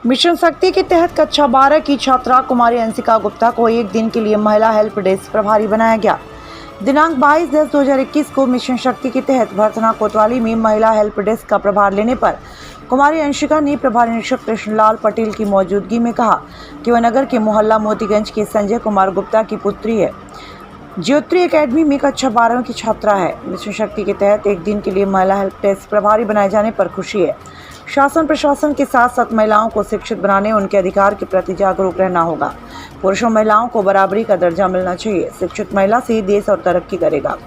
Mission शक्ति के तहत कक्षा 12 की छात्रा कुमारी अंशिका गुप्ता को एक दिन के लिए महिला हेल्प डेस्क प्रभारी बनाया गया। दिनांक 22/10/2021 को मिशन शक्ति के तहत भरथना कोतवाली में महिला हेल्प डेस्क का प्रभार लेने पर कुमारी अंशिका ने प्रभारी निरीक्षक कृष्णलाल पटेल की मौजूदगी में कहा कि वह नगर के मोहल्ला मोतीगंज के संजय कुमार गुप्ता की पुत्री है। ज्योति एकेडमी में कक्षा 12 की छात्रा है। मिशन शक्ति के तहत एक दिन के लिए महिला हेल्प डेस्क प्रभारी बनाए जाने पर खुशी है। शासन प्रशासन के साथ साथ महिलाओं को शिक्षित बनाने, उनके अधिकार के प्रति जागरूक रहना होगा। पुरुषों महिलाओं को बराबरी का दर्जा मिलना चाहिए। शिक्षित महिला से ही देश और तरक्की करेगा।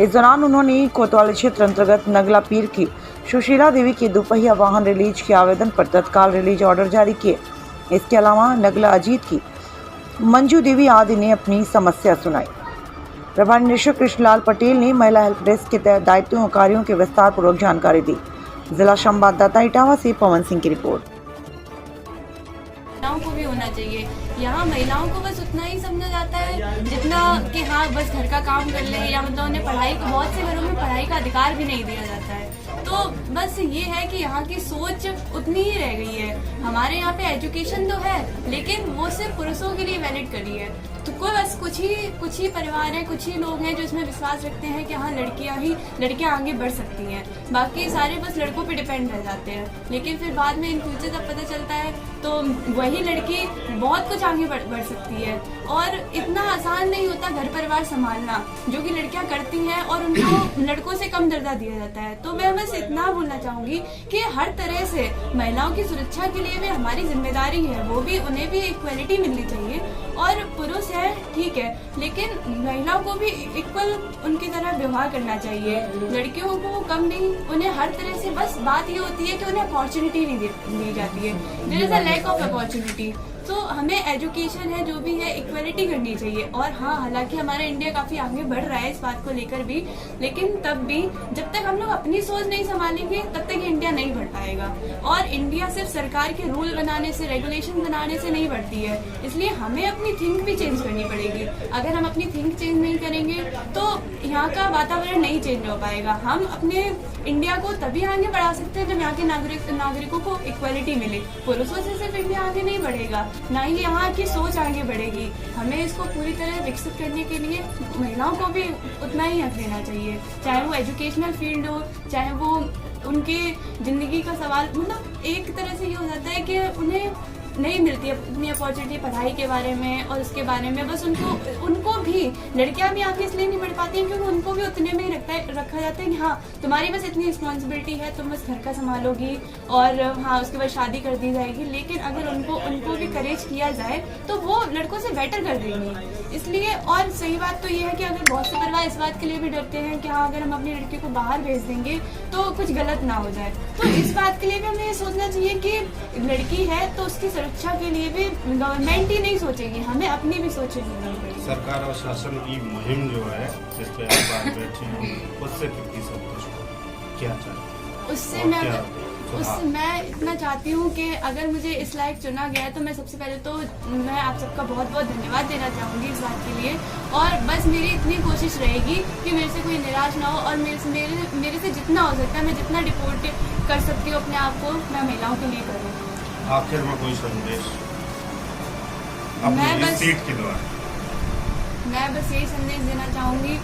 इस दौरान उन्होंने कोतवाली क्षेत्र अंतर्गत नगला पीर की सुशीला देवी के दोपहिया वाहन रिलीज के आवेदन पर तत्काल रिलीज ऑर्डर जारी किए। इसके अलावा नगला अजीत की मंजू देवी आदि ने अपनी समस्या सुनाई। प्रभारी निरीक्षक कृष्णलाल पटेल ने महिला हेल्प डेस्क के तहत दायित्वों और कार्यों की विस्तार पूर्वक जानकारी दी। जिला संवाददाता इटावा से पवन सिंह की रिपोर्ट। महिलाओं को भी होना चाहिए। यहाँ महिलाओं को बस उतना ही समझा जाता है जितना कि हाँ बस घर का काम कर ले, या मतलब उन्हें पढ़ाई को, बहुत से घरों में पढ़ाई का अधिकार भी नहीं दिया जाता है। तो बस ये है कि यहाँ की सोच उतनी ही रह गई है। हमारे यहाँ पे एजुकेशन तो है, लेकिन वो सिर्फ पुरुषों के लिए वैलिड करी है। तो कोई बस कुछ ही परिवार हैं, कुछ ही लोग हैं जो इसमें विश्वास रखते हैं कि हाँ लड़कियां आगे बढ़ सकती हैं। बाकी सारे बस लड़कों पे डिपेंड रह जाते हैं। लेकिन फिर बाद में इन फ्यूचर जब पता चलता है तो वही लड़की बहुत कुछ आगे बढ़ सकती है। और इतना आसान नहीं होता घर परिवार संभालना, जो कि लड़कियां करती हैं, और उनको लड़कों से कम दर्जा दिया जाता है। तो मैं बस इतना बोलना चाहूंगी कि हर तरह से महिलाओं की सुरक्षा के लिए भी हमारी जिम्मेदारी है, वो भी उन्हें भी इक्वलिटी मिलनी चाहिए। और पुरुष है ठीक है, लेकिन महिलाओं को भी इक्वल उनकी तरह व्यवहार करना चाहिए। लड़कियों को कम नहीं, उन्हें हर तरह से, बस बात ये होती है कि उन्हें अपॉर्चुनिटी नहीं दी जाती है। There is a lack of opportunity. तो हमें एजुकेशन है जो भी है इक्वलिटी करनी चाहिए। और हाँ, हालांकि हमारा इंडिया काफी आगे बढ़ रहा है इस बात को लेकर भी, लेकिन तब भी जब तक हम लोग अपनी सोच नहीं संभालेंगे तब तक इंडिया नहीं बढ़ पाएगा। और इंडिया सिर्फ सरकार के रूल बनाने से, रेगुलेशन बनाने से नहीं बढ़ती है। इसलिए हमें अपनी थिंक भी चेंज करनी पड़ेगी। अगर हम अपनी थिंक चेंज नहीं करेंगे तो यहाँ का वातावरण नहीं चेंज हो पाएगा। हम अपने इंडिया को तभी आगे बढ़ा सकते हैं जब यहाँ के नागरिकों को इक्वलिटी मिले। पुरुषों से सिर्फ इंडिया आगे नहीं बढ़ेगा, ना ही यहाँ की सोच आगे बढ़ेगी। हमें इसको पूरी तरह विकसित करने के लिए महिलाओं को भी उतना ही हक देना चाहिए, चाहे वो एजुकेशनल फील्ड हो, चाहे वो उनके जिंदगी का सवाल। मतलब एक तरह से ये हो जाता है कि उन्हें नहीं मिलती है इतनी अपॉर्चुनिटी पढ़ाई के बारे में और उसके बारे में। बस उनको भी, लड़कियां भी आगे इसलिए नहीं बढ़ पाती हैं क्योंकि उनको भी उतने में ही रखा जाता है कि हाँ तुम्हारी बस इतनी रिस्पॉन्सिबिलिटी है, तुम बस घर का संभालोगी और हाँ उसके बाद शादी कर दी जाएगी। लेकिन अगर उनको भी करेज किया जाए तो वो लड़कों से बेटर कर देंगी। इसलिए, और सही बात तो ये है कि अगर बहुत से परिवार इस बात के लिए भी डरते हैं कि हाँ अगर हम अपनी लड़की को बाहर भेज देंगे तो कुछ गलत ना हो जाए, तो इस बात के लिए भी हमें ये सोचना चाहिए कि लड़की है तो उसकी सुरक्षा के लिए भी गवर्नमेंट ही नहीं सोचेगी, हमें अपनी भी सोचनी पड़ेगी। सरकार और शासन की मुहिम जो है जिस पे आप बात बैठे हैं, उससे कितनी संतुष्ट हो? क्या चाहते? उससे मैं इतना चाहती हूँ कि अगर मुझे इस लायक चुना गया है तो मैं सबसे पहले तो मैं आप सबका बहुत बहुत धन्यवाद देना चाहूँगी इस बात के लिए। और बस मेरी इतनी कोशिश रहेगी कि मेरे से कोई निराश ना हो, और मेरे से जितना हो सकता है, मैं जितना डिपोर्ट कर सकती हूँ अपने आप को, मैं महिलाओं के लिए करूँ। आखिर में कोई संदेश अपनी सीट के द्वारा? मैं बस यही संदेश देना चाहूँगी